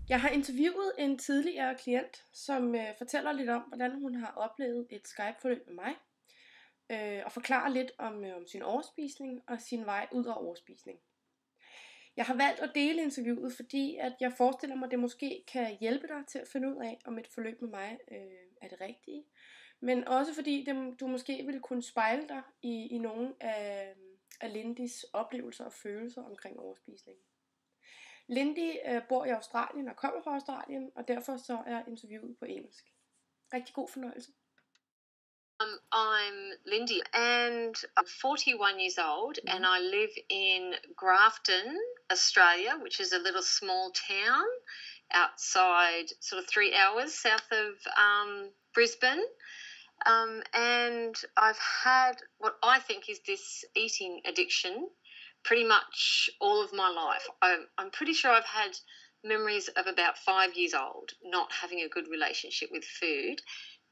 Jeg har interviewet en tidligere klient, som fortæller lidt om, hvordan hun har oplevet et Skypeforløb med mig, og forklarer lidt om sin overspisning og sin vej ud af overspisning. Jeg har valgt at dele interviewet, fordi at jeg forestiller mig, at det måske kan hjælpe dig til at finde ud af, om et forløb med mig er det rigtige. Men også fordi du måske vil kunne spejle dig i nogle af Lindys oplevelser og følelser omkring overspisning. Lindy bor i Australien og kommer fra Australien, og derfor så er interviewet på engelsk. Rigtig god fornøjelse. I'm Lindy and I'm 41 years old and I live in Grafton, Australia, which is a little small town outside sort of 3 hours south of Brisbane. And I've had what I think is this eating addiction pretty much all of my life. I'm pretty sure I've had memories of about 5 years old not having a good relationship with food.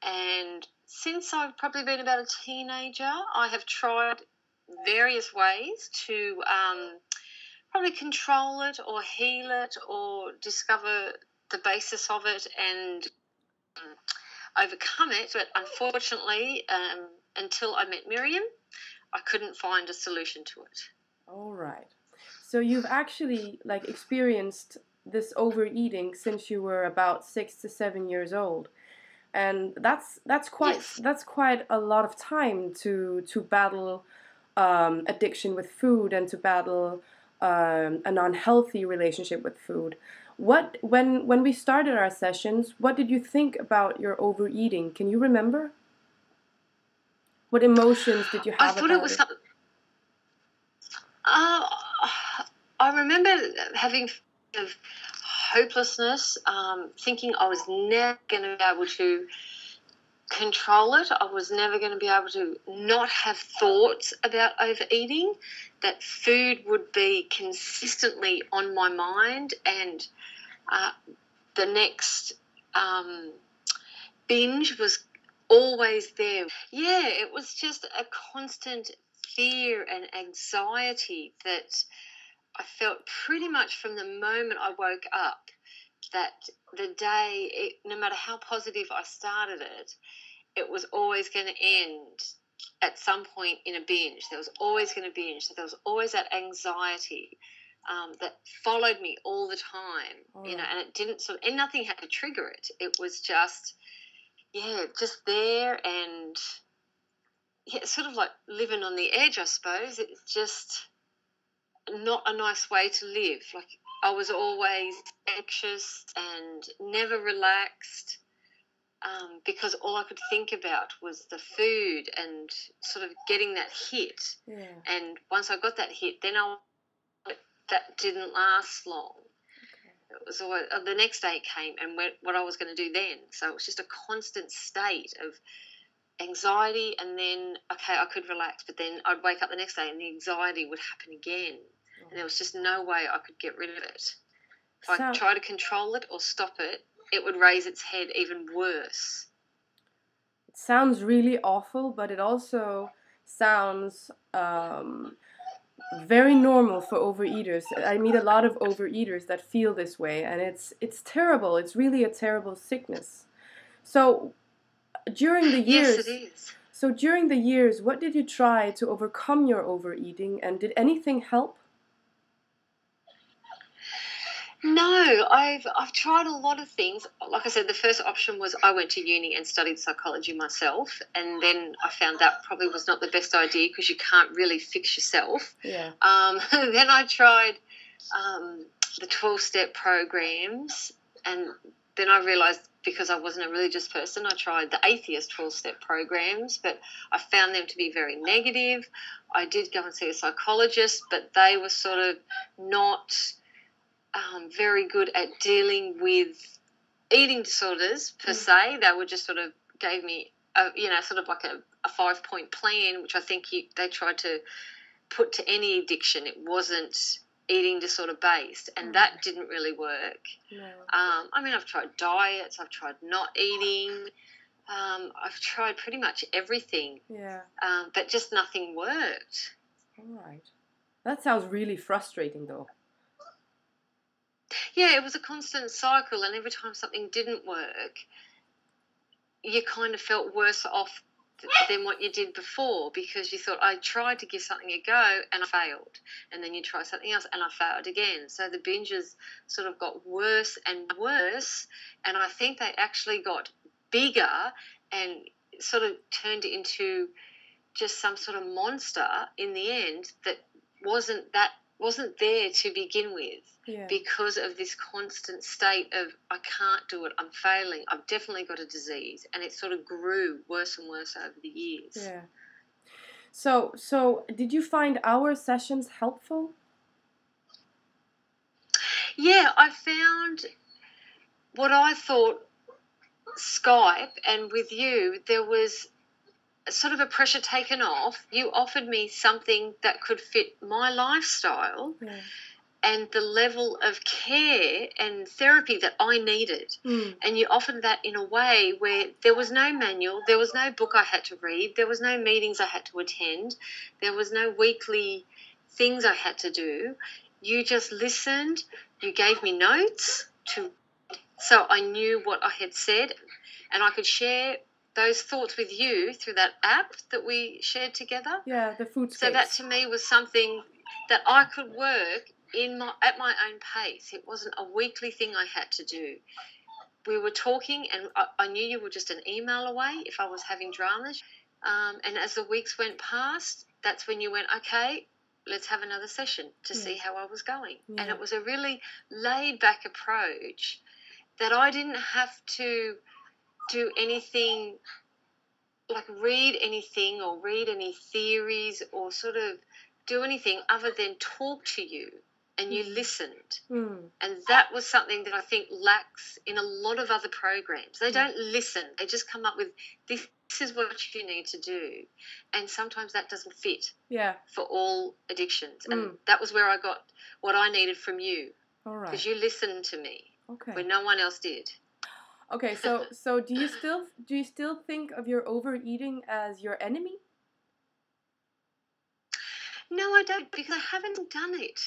And since I've probably been about a teenager, I have tried various ways to probably control it or heal it or discover the basis of it and overcome it. But unfortunately, until I met Miriam, I couldn't find a solution to it. All right. So you've actually experienced this overeating since you were about 6 to 7 years old. And that's quite a lot of time to battle addiction with food and to battle an unhealthy relationship with food. When we started our sessions, what did you think about your overeating? Can you remember? What emotions did you have? I thought it was something. I remember having of hopelessness, thinking I was never going to be able to control it. I was never going to be able to not have thoughts about overeating, that food would be consistently on my mind, and the next binge was always there. Yeah, it was just a constant fear and anxiety that I felt pretty much from the moment I woke up, that the day, no matter how positive I started it, it was always going to end at some point in a binge. There was always going to binge. So there was always that anxiety that followed me all the time, and it didn't and nothing had to trigger it. It was just there, and sort of like living on the edge, I suppose. It's just not a nice way to live. Like, I was always anxious and never relaxed, because all I could think about was the food and sort of getting that hit. Yeah. And once I got that hit, then that didn't last long. Okay. It was always, the next day came, and what I was going to do then. So it was just a constant state of anxiety, and then, okay, I could relax, but then I'd wake up the next day and the anxiety would happen again. And there was just no way I could get rid of it. If I tried to control it or stop it, it would raise its head even worse. It sounds really awful, but it also sounds very normal for overeaters. I meet a lot of overeaters that feel this way, and it's terrible. It's really a terrible sickness. So during the years, yes, it is. So during the years, what did you try to overcome your overeating, and did anything help? No, I've tried a lot of things. Like I said, the first option was I went to uni and studied psychology myself, and then I found that probably was not the best idea because you can't really fix yourself. Yeah. Then I tried the 12-step programs, and then I realised, because I wasn't a religious person, I tried the atheist 12-step programs, but I found them to be very negative. I did go and see a psychologist, but they were sort of not very good at dealing with eating disorders per se. They were just sort of gave me sort of like a 5-point plan, which I think they tried to put to any addiction. It wasn't eating disorder based, and that didn't really work. No. I mean, I've tried diets, I've tried not eating, I've tried pretty much everything. Yeah. But just nothing worked. All right. That sounds really frustrating, though. Yeah, it was a constant cycle, and every time something didn't work, you kind of felt worse off than what you did before, because you thought, I tried to give something a go and I failed, and then you try something else and I failed again. So the binges sort of got worse and worse, and I think they actually got bigger and sort of turned into just some sort of monster in the end that wasn't there to begin with. Yeah. Because of this constant state of, I can't do it, I'm failing, I've definitely got a disease, and it sort of grew worse and worse over the years. Yeah. So did you find our sessions helpful? Yeah, I found what I thought Skype, and with you, there was sort of a pressure taken off. You offered me something that could fit my lifestyle. Yeah. And the level of care and therapy that I needed. And you offered that in a way where there was no manual, there was no book I had to read, there was no meetings I had to attend, there was no weekly things I had to do. You just listened, you gave me notes, so I knew what I had said, and I could share those thoughts with you through that app that we shared together. Yeah, the food So that to me was something that I could work at my own pace. It wasn't a weekly thing I had to do. We were talking, and I knew you were just an email away if I was having dramas. And as the weeks went past, that's when you went, okay, let's have another session to see how I was going. Yeah. And it was a really laid-back approach that I didn't have to do anything, like read anything or read any theories or sort of do anything other than talk to you. And you listened. And that was something that I think lacks in a lot of other programs. They don't listen. They just come up with, this is what you need to do. And sometimes that doesn't fit for all addictions. And that was where I got what I needed from you. All right. Because you listened to me when no one else did. Okay, so do you still think of your overeating as your enemy? No, I don't, because I haven't done it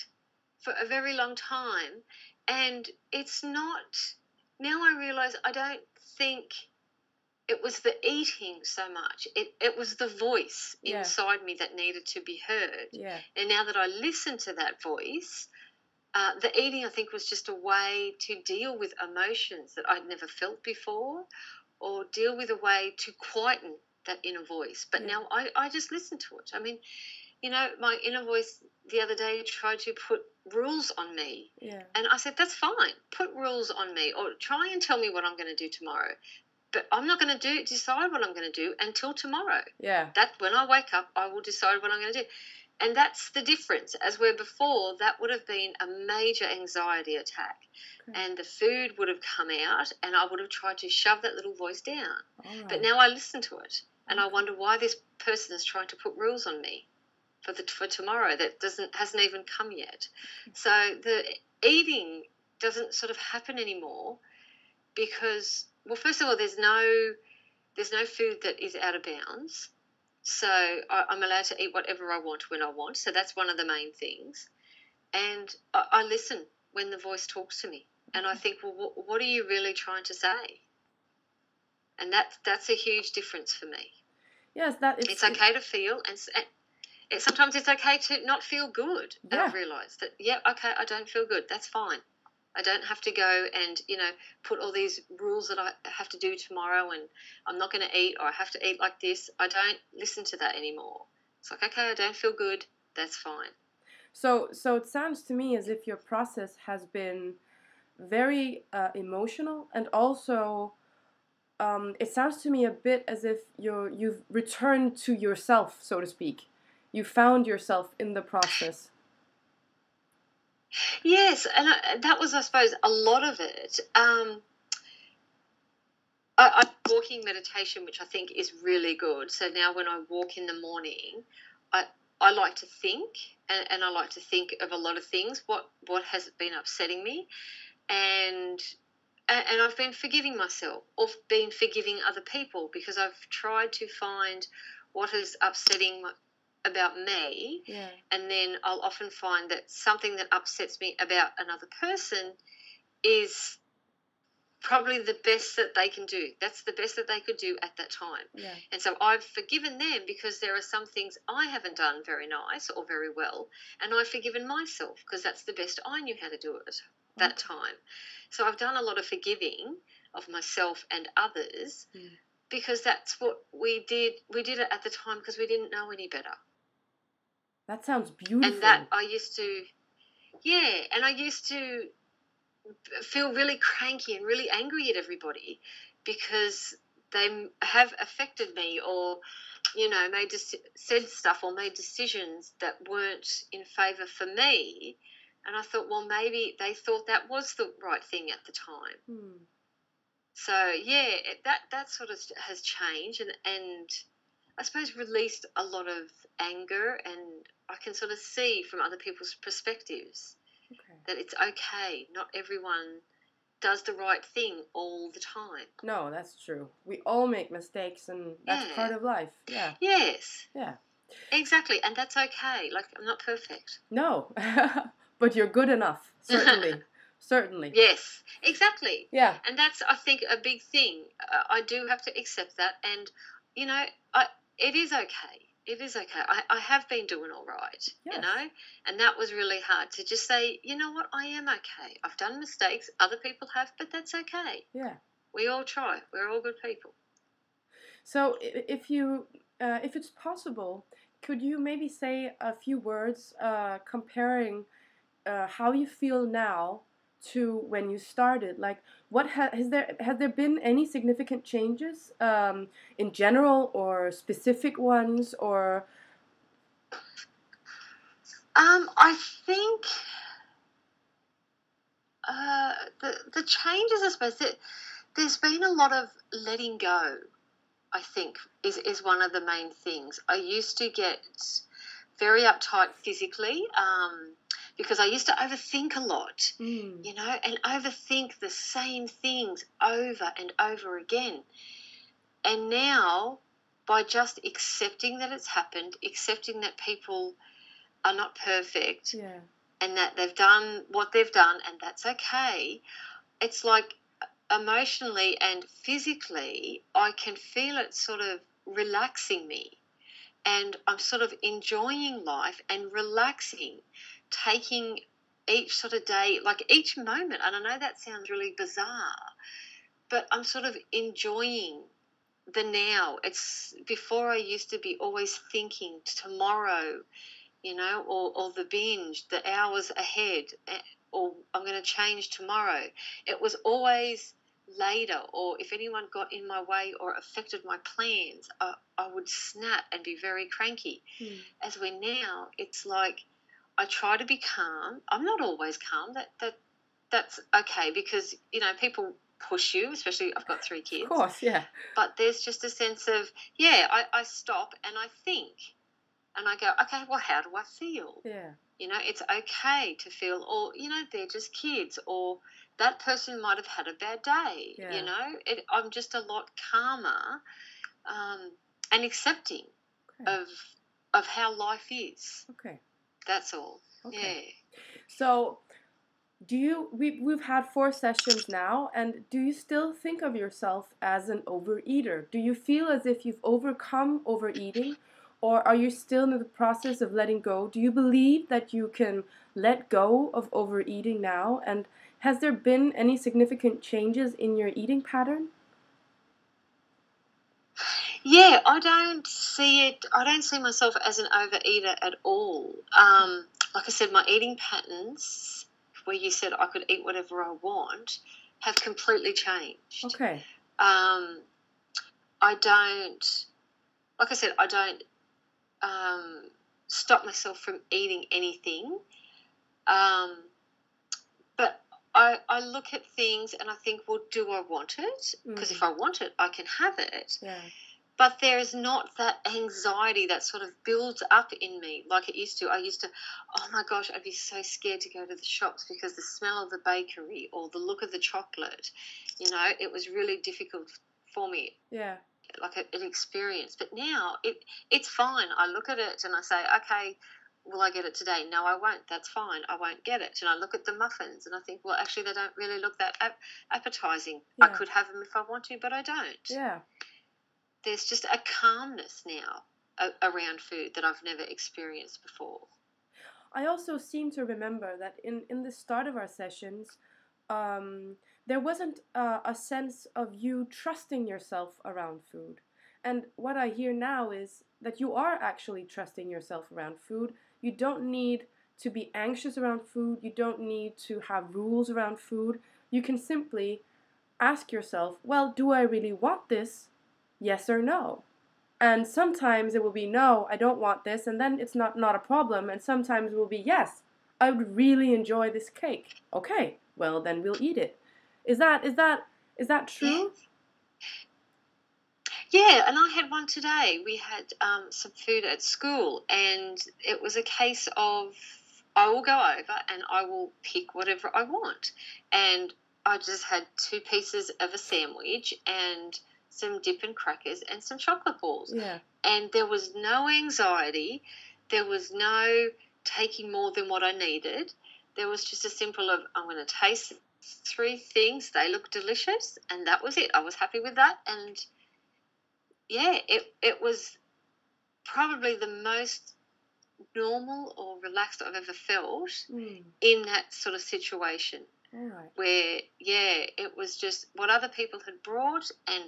for a very long time, and it's not, now I realise I don't think it was the eating so much, it was the voice inside me that needed to be heard. And now that I listen to that voice, the eating I think was just a way to deal with emotions that I'd never felt before, or deal with a way to quieten that inner voice. But now I just listen to it. I mean, you know, my inner voice the other day tried to put rules on me. And I said, that's fine. Put rules on me, or try and tell me what I'm going to do tomorrow. But I'm not going to decide what I'm going to do until tomorrow. That when I wake up, I will decide what I'm going to do. And that's the difference. As where before, that would have been a major anxiety attack. And the food would have come out, and I would have tried to shove that little voice down. But now I listen to it, and I wonder why this person is trying to put rules on me for tomorrow that hasn't even come yet. So the eating doesn't sort of happen anymore because, well, first of all, there's no food that is out of bounds. So I'm allowed to eat whatever I want when I want. So that's one of the main things. And I listen when the voice talks to me, and I think, well, what are you really trying to say? And that's a huge difference for me. Yes, it's okay to feel, and sometimes it's okay to not feel good. And I've realised that, okay, I don't feel good. That's fine. I don't have to go and, put all these rules that I have to do tomorrow, and I'm not going to eat, or I have to eat like this. I don't listen to that anymore. It's like, okay, I don't feel good. That's fine. So it sounds to me as if your process has been very emotional, and also it sounds to me a bit as if you've returned to yourself, so to speak. You found yourself in the process. Yes, and that was, I suppose, a lot of it. I'm walking meditation, which I think is really good. So now when I walk in the morning, I like to think, and I like to think of a lot of things. What has been upsetting me, and I've been forgiving myself, or been forgiving other people, because I've tried to find what is upsetting about me, and then I'll often find that something that upsets me about another person is probably the best that they can do. That's the best that they could do at that time. Yeah. And so I've forgiven them because there are some things I haven't done very nice or very well, and I've forgiven myself because that's the best I knew how to do it at that time. So I've done a lot of forgiving of myself and others because that's what we did. We did it at the time because we didn't know any better. That sounds beautiful. And that I used to feel really cranky and really angry at everybody because they have affected me or, said stuff or made decisions that weren't in favour for me. And I thought, well, maybe they thought that was the right thing at the time. So, that sort of has changed and I suppose released a lot of anger, and I can sort of see from other people's perspectives that it's okay. Not everyone does the right thing all the time. No, that's true. We all make mistakes, and that's part of life. Yeah. Yes. Yeah. Exactly, and that's okay. Like, I'm not perfect. No, but you're good enough. Certainly. Certainly. Yes, exactly. Yeah. And that's, I think, a big thing. I do have to accept that, and, it is okay. It is okay. I have been doing all right, yes. and that was really hard to just say, you know what, I am okay. I've done mistakes. Other people have, but that's okay. Yeah. We all try. We're all good people. So if it's possible, could you maybe say a few words comparing how you feel now to when you started? Like, has there been any significant changes in general or specific ones or? I think the changes, I suppose, that there's been a lot of letting go, I think, is one of the main things. I used to get very uptight physically because I used to overthink a lot, and overthink the same things over and over again. And now, by just accepting that it's happened, accepting that people are not perfect, and that they've done what they've done, and that's okay, it's like emotionally and physically, I can feel it sort of relaxing me. And I'm sort of enjoying life and relaxing, taking each sort of day, like each moment. And I know that sounds really bizarre, but I'm sort of enjoying the now. It's before I used to be always thinking tomorrow, or the binge, the hours ahead, or I'm going to change tomorrow. It was always later, or if anyone got in my way or affected my plans, I would snap and be very cranky. As we're now, it's like I try to be calm. I'm not always calm. That's okay because, people push you, especially I've got 3 kids. Of course, yeah. But there's just a sense of, I stop and I think and I go, okay, well, how do I feel? Yeah. It's okay to feel, or, they're just kids, or that person might have had a bad day, I'm just a lot calmer and accepting of how life is. Okay. That's all. Okay. Yeah. So we've had 4 sessions now, and do you still think of yourself as an overeater? Do you feel as if you've overcome overeating? Or are you still in the process of letting go? Do you believe that you can let go of overeating now? And has there been any significant changes in your eating pattern? Yeah, I don't see myself as an overeater at all. Like I said, my eating patterns, where you said I could eat whatever I want, have completely changed. Okay. I don't stop myself from eating anything. But I look at things and I think, well, do I want it? Because if I want it, I can have it. Yeah. But there's not that anxiety that sort of builds up in me like it used to. I used to, oh my gosh, I'd be so scared to go to the shops because the smell of the bakery or the look of the chocolate, it was really difficult for me. Yeah. Like an experience. But now it's fine. I look at it and I say, okay, will I get it today? No, I won't. That's fine. I won't get it. And I look at the muffins and I think, well, actually, they don't really look that appetizing. Yeah. I could have them if I want to, but I don't. Yeah. There's just a calmness now around food that I've never experienced before. I also seem to remember that in the start of our sessions, there wasn't a sense of you trusting yourself around food. And what I hear now is that you are actually trusting yourself around food. You don't need to be anxious around food. You don't need to have rules around food. You can simply ask yourself, well, do I really want this? Yes or no? And sometimes it will be, no, I don't want this, and then it's not a problem. And sometimes it will be, yes, I would really enjoy this cake. Okay, well, then we'll eat it. Is that true? Yeah, and I had one today. We had some food at school, and it was a case of I will go over and I will pick whatever I want. And I just had 2 pieces of a sandwich and some dip and crackers and some chocolate balls. Yeah. And there was no anxiety. There was no taking more than what I needed. There was just a simple of, I'm going to taste 3 things. They look delicious. And that was it. I was happy with that. And yeah, it was probably the most normal or relaxed I've ever felt in that sort of situation. All right. Where, yeah, it was just what other people had brought, and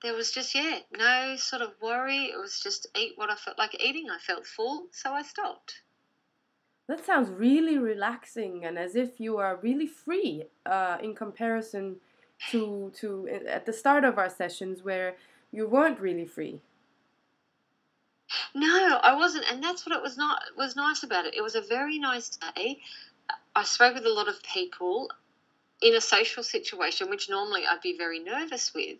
there was just, no sort of worry. It was just eat what I felt like eating. I felt full, so I stopped. That sounds really relaxing, and as if you are really free in comparison to at the start of our sessions where you weren't really free. No, I wasn't, and that's what it was nice about it. It was a very nice day. I spoke with a lot of people in a social situation, which normally I'd be very nervous with.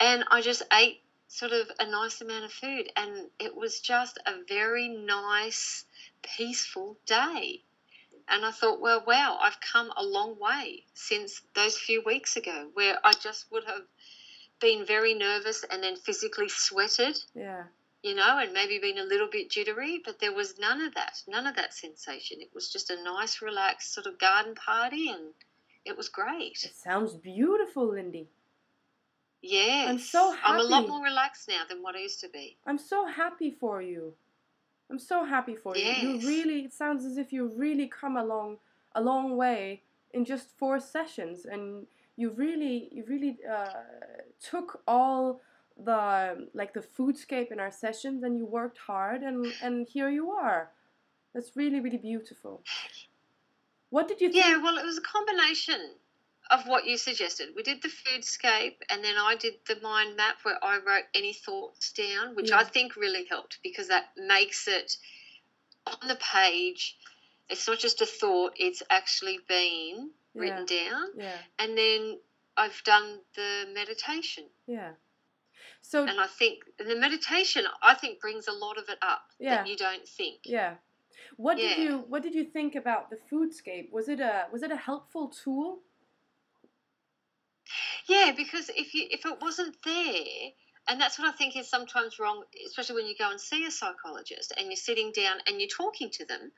And I just ate sort of a nice amount of food, and it was just a very nice, peaceful day. And I thought, well, wow, I've come a long way since those few weeks ago where I just would have been very nervous and then physically sweated. Yeah. You know, and maybe been a little bit jittery, but there was none of that sensation. It was just a nice, relaxed sort of garden party, and it was great. It sounds beautiful, Lindy. Yes. I'm so happy. I'm a lot more relaxed now than what I used to be. I'm so happy for you. I'm so happy for you. Yes. You really, it sounds as if you've really come a long way in just 4 sessions, and you really took all the foodscape in our sessions, and you worked hard, and here you are. That's really, really beautiful. What did you think? Yeah, well, it was a combination of what you suggested. We did the foodscape, and then I did the mind map where I wrote any thoughts down, which I think really helped because that makes it on the page. It's not just a thought, it's actually been written down. Yeah. And then I've done the meditation. Yeah. So, and I think the meditation, brings a lot of it up that you don't think. Yeah. What did you think about the foodscape? Was it a helpful tool? Yeah, because if it wasn't there, and that's what I think is sometimes wrong, especially when you go and see a psychologist and you're sitting down and you're talking to them.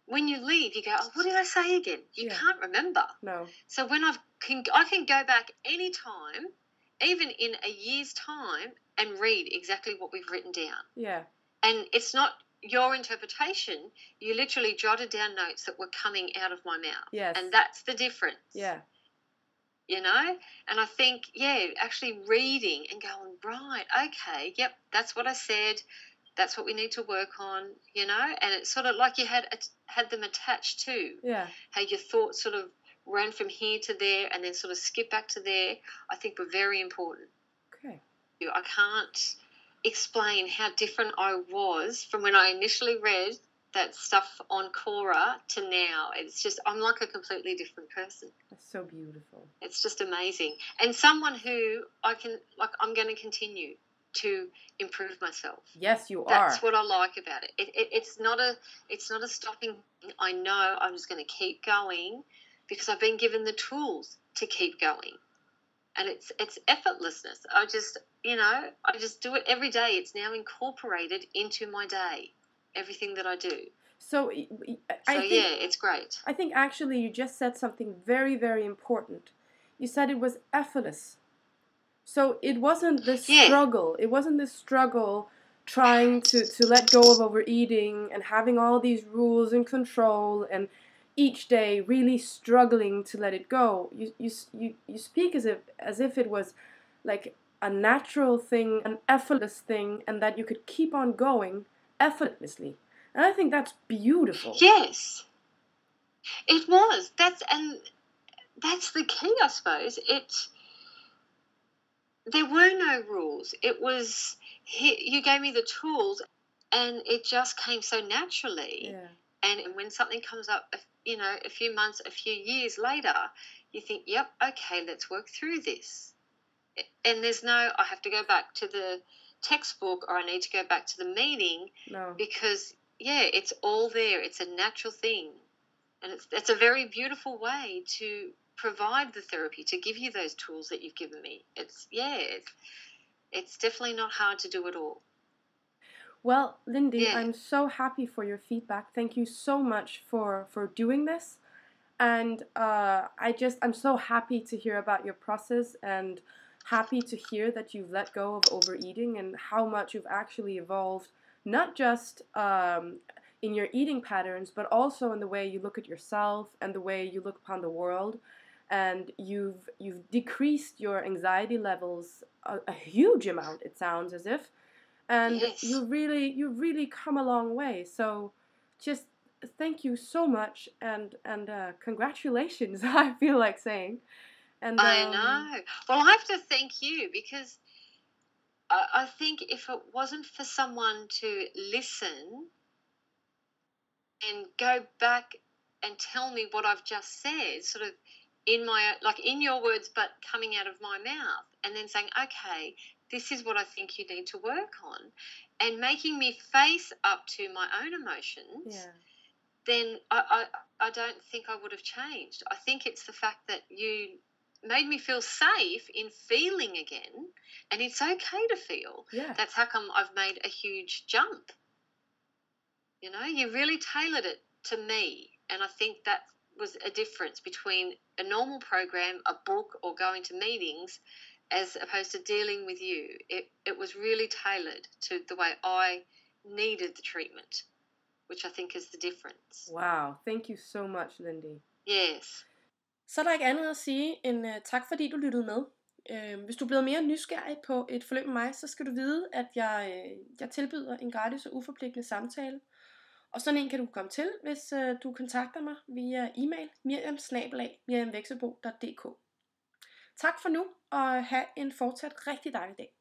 When you leave, you go, oh, what did I say again? You can't remember. No. So when I can go back any time, even in a year's time, and read exactly what we've written down. Yeah. And it's not your interpretation. You literally jotted down notes that were coming out of my mouth. Yes. And that's the difference. Yeah. You know? And I think, actually reading and going, right, okay, yep, that's what I said. That's what we need to work on, you know? And it's sort of like you had them attached too. Yeah. How your thoughts sort of ran from here to there and then sort of skip back to there, I think were very important. Okay. I can't explain how different I was from when I initially read that stuff on Quora to now. It's just, I'm like a completely different person. That's so beautiful. It's just amazing. And someone who I'm going to continue to improve myself. Yes, you are. That's what I like about it. It's not a stopping thing. I know I'm just going to keep going because I've been given the tools to keep going. And it's effortlessness. I just do it every day. It's now incorporated into my day. everything that I do. So I think, yeah, it's great. I think actually you just said something very, very important. You said it was effortless. So it wasn't this struggle. It wasn't this struggle trying to let go of overeating and having all these rules and control and each day really struggling to let it go. You speak as if it was like a natural thing, an effortless thing, and that you could keep on going effortlessly. And I think that's beautiful. Yes, it was. That's the key, I suppose. There were no rules. It was, you gave me the tools, and it just came so naturally. Yeah. And when something comes up, a few months, a few years later, you think, yep, okay, let's work through this. And there's no, I have to go back to the textbook or I need to go back to the meeting. No. Because, it's all there. It's a natural thing. And it's a very beautiful way to provide the therapy, to give you those tools that you've given me. It's definitely not hard to do at all. Well, Lindy, I'm so happy for your feedback. Thank you so much for doing this. And I'm so happy to hear about your process and happy to hear that you've let go of overeating and how much you've actually evolved, not just in your eating patterns, but also in the way you look at yourself and the way you look upon the world. And you've decreased your anxiety levels a huge amount, it sounds as if. And you really come a long way. So just thank you so much and congratulations, I feel like saying. And I know. Well, I have to thank you because I think if it wasn't for someone to listen and go back and tell me what I've just said, sort of in your words, but coming out of my mouth, and then saying, okay, this is what I think you need to work on, and making me face up to my own emotions, then I don't think I would have changed. I think it's the fact that you made me feel safe in feeling again, and it's okay to feel. Yeah. That's how come I've made a huge jump. You really tailored it to me, and I think that was a difference between a normal program, a book, or going to meetings, as opposed to dealing with you. It was really tailored to the way I needed the treatment, which I think is the difference. Wow, thank you so much, Lindy. Yes. Så er der ikke andet at sige end tak fordi du lyttede med. Hvis du er blevet mere nysgerrig på et forløb med mig, så skal du vide, at jeg tilbyder en gratis og uforpligtende samtale. Og sådan en kan du komme til, hvis du kontakter mig via e-mail miriam@miriamvexelbo.dk. Tak for nu, og have en fortsat rigtig dejlig dag.